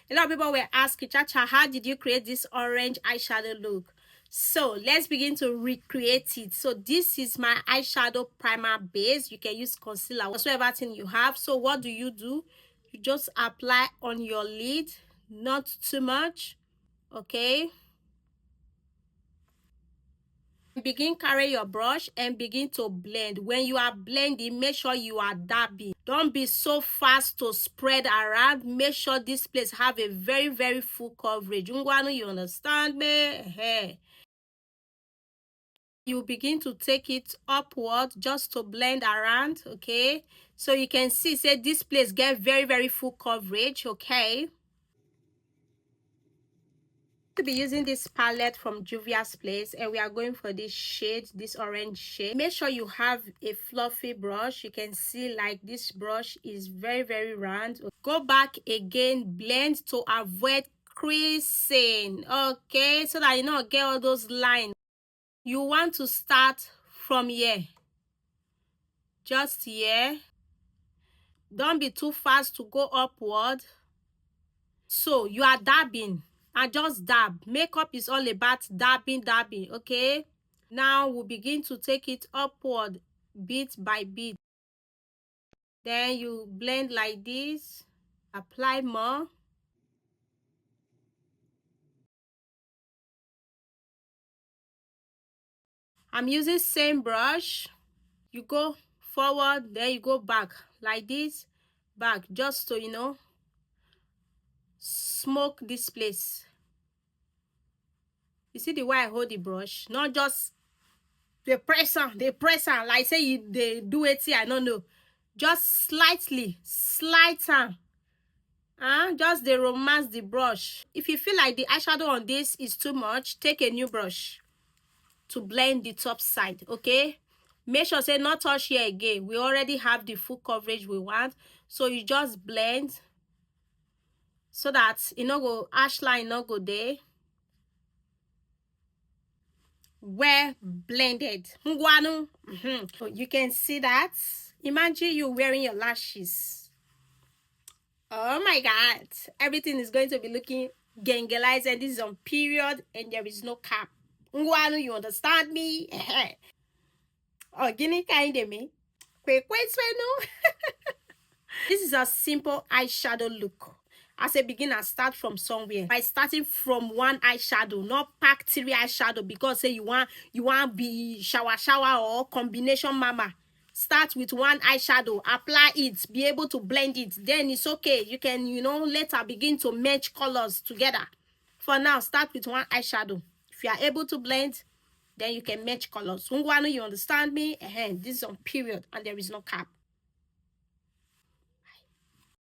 A lot of people were asking, Chacha, how did you create this orange eyeshadow look? So let's begin to recreate it. So this is my eyeshadow primer base. You can use concealer, whatsoever thing you have. So what do? You just apply on your lid, not too much, okay? Begin carry your brush and begin to blend. When you are blending, make sure you are dabbing. Don't be so fast to spread around. Make sure this place have a very full coverage. Ungwanu, you understand me? You begin to take it upward just to blend around, okay? So you can see, say this place get very full coverage, okay? To be using this palette from Juvia's Place, and we are going for this shade, this orange shade. Make sure you have a fluffy brush. You can see like this brush is very round. Go back again, blend to avoid creasing, okay, so that you don't get all those lines. You want to start from here, just here. Don't be too fast to go upward. So you are dabbing and just dab. Makeup is all about dabbing, okay? Now we'll begin to take it upward bit by bit. Then you blend like this, apply more. I'm using same brush. You go forward, then you go back like this, back, just to, you know, smoke this place. You see the way I hold the brush, not just the pressure like say you they do it here, I don't know, just slightly just they romance the brush. If you feel like the eyeshadow on this is too much, take a new brush to blend the top side, okay? Make sure say not touch here again. We already have the full coverage we want, so you just blend so that you know go ash line not go there. Well blended. So you can see that. Imagine you wearing your lashes. Oh my god, everything is going to be looking gangalized, and this is on period and there is no cap. Ngwanu, you understand me? Oh, guinea kind of me. Quick, no. This is a simple eyeshadow look. As a beginner, start from somewhere. By starting from one eyeshadow, not pack 3 eyeshadow because say you want be shower or combination mama. Start with one eyeshadow, apply it, be able to blend it. Then it's okay. You can, you know, later begin to match colors together. For now, start with one eyeshadow. If you are able to blend, then you can match colors. Ungwanu, you understand me? This is on period and there is no cap.